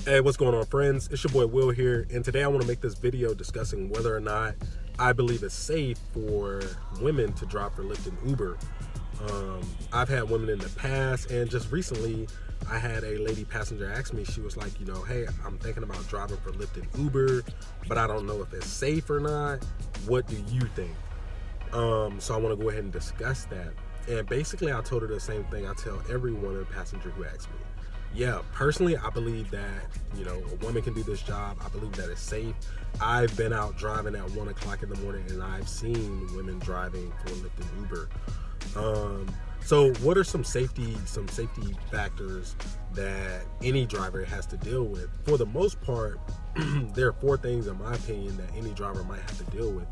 Hey, what's going on, friends? It's your boy Will here, and today I want to make this video discussing whether or not I believe it's safe for women to drive for Lyft and Uber. I've had women in the past, and just recently I had a lady passenger ask me, she was like, hey, I'm thinking about driving for Lyft and Uber, but I don't know if it's safe or not. What do you think? So I want to go ahead and discuss that. And basically I told her the same thing I tell every woman passenger who asks me. Yeah, personally, I believe that, a woman can do this job. I believe that it's safe. I've been out driving at 1 o'clock in the morning, and I've seen women driving for Lyft and Uber. So what are some safety factors that any driver has to deal with? For the most part, there are 4 things, in my opinion, that any driver might have to deal with.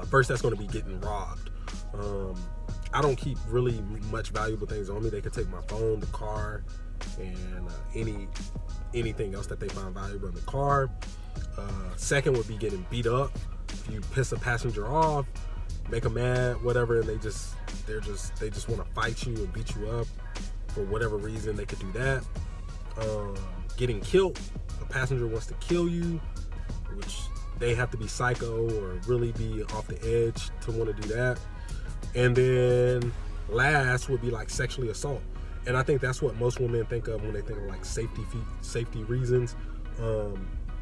First, that's going to be getting robbed. I don't keep really much valuable things on me. They could take my phone, the car, and anything else that they find valuable in the car. Second would be getting beat up. If you piss a passenger off, make them mad, whatever, and they just want to fight you and beat you up for whatever reason, they could do that. Getting killed. A passenger wants to kill you, which they have to be psycho or really be off the edge to want to do that. And then last would be like sexually assault. And I think that's what most women think of when they think of like safety reasons.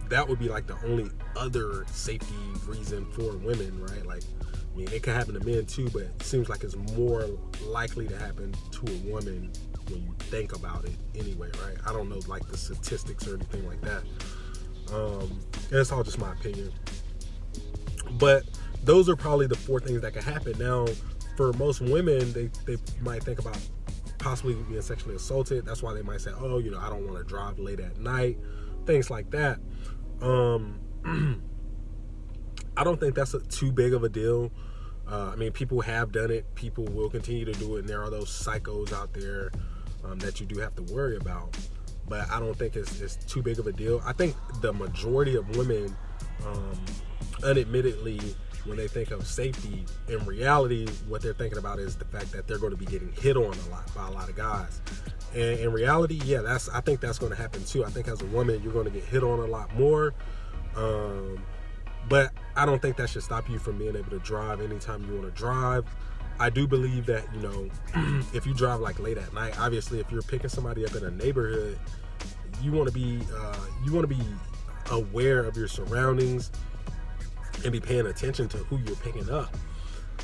That would be like the only other safety reason for women, right? Like, I mean, it can happen to men too, but it seems like it's more likely to happen to a woman when you think about it anyway, right? I don't know like the statistics or anything like that. And it's all just my opinion. But those are probably the 4 things that can happen. Now, for most women, they might think about possibly being sexually assaulted. That's why they might say, oh, I don't want to drive late at night, things like that. I don't think that's too big of a deal. I mean, people have done it. People will continue to do it, and there are those psychos out there that you do have to worry about. But I don't think it's too big of a deal. I think the majority of women, unadmittedly, when they think of safety, in reality, what they're thinking about is the fact that they're going to be getting hit on a lot by a lot of guys. And in reality, yeah, I think that's going to happen too. I think as a woman, you're going to get hit on a lot more. But I don't think that should stop you from being able to drive anytime you want to drive. I do believe that, if you drive like late at night, obviously if you're picking somebody up in a neighborhood, you want to be aware of your surroundings and be paying attention to who you're picking up.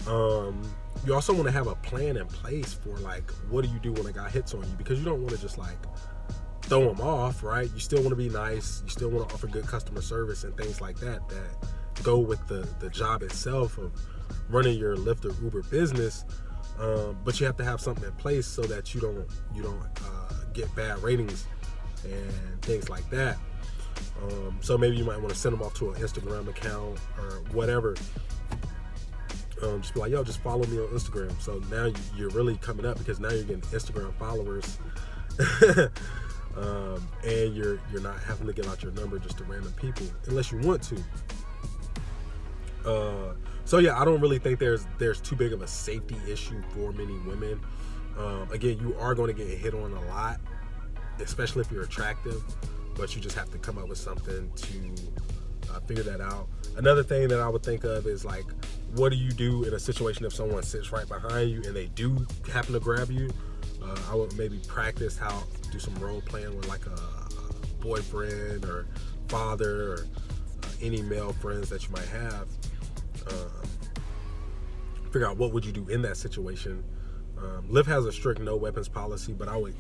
You also want to have a plan in place for like, what do you do when a guy hits on you? Because you don't want to just like throw him off, right? You still want to be nice. You still want to offer good customer service and things like that go with the job itself of running your Lyft or Uber business. But you have to have something in place so that you don't get bad ratings and things like that. So maybe you might want to send them off to an Instagram account or whatever. Just be like, yo, just follow me on Instagram. So now you're really coming up because now you're getting Instagram followers. And you're not having to give out your number just to random people unless you want to. So yeah, I don't really think there's too big of a safety issue for many women. Again, you are going to get hit on a lot, especially if you're attractive, but you just have to come up with something to figure that out. Another thing that I would think of is like, what do you do in a situation if someone sits right behind you and they do happen to grab you? I would maybe practice how to do some role playing with like a boyfriend or father or any male friends that you might have. Figure out what would you do in that situation. Lyft has a strict no weapons policy, but I would,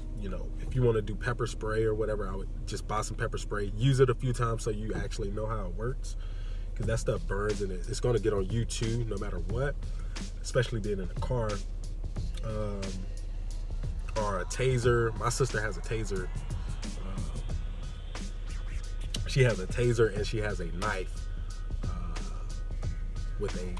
if you want to do pepper spray or whatever, I would just buy some pepper spray, use it a few times so you actually know how it works, because that stuff burns and it's going to get on you too, no matter what, especially being in a car. Or a taser. My sister has a taser. She has a taser and she has a knife with a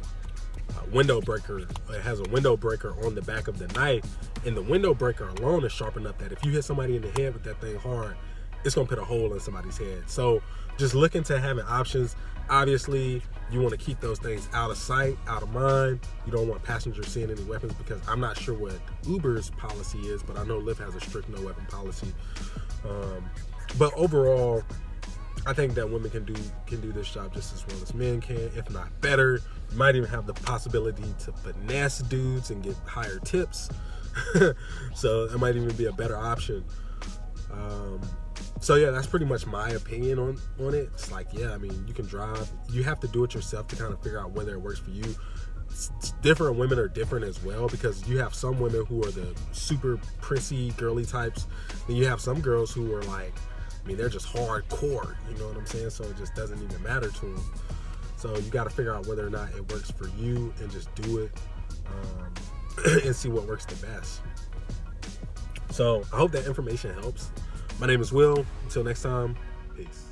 window breaker. It has a window breaker on the back of the knife, and the window breaker alone is sharp enough that if you hit somebody in the head with that thing hard, it's gonna put a hole in somebody's head. So just look into having options. Obviously, you want to keep those things out of sight, out of mind. You don't want passengers seeing any weapons, because I'm not sure what Uber's policy is, but I know Lyft has a strict no weapon policy. But overall, I think that women can do this job just as well as men can, if not better. You might even have the possibility to finesse dudes and get higher tips. So it might even be a better option. So yeah, that's pretty much my opinion on it. It's like, yeah, I mean, you can drive. You have to do it yourself to kind of figure out whether it works for you. Different women are different as well, because you have some women who are the super prissy, girly types. Then you have some girls who are like, I mean, they're just hardcore, you know what I'm saying? So it just doesn't even matter to them. So you got to figure out whether or not it works for you and just do it, and see what works the best. So I hope that information helps. My name is Will. Until next time, peace.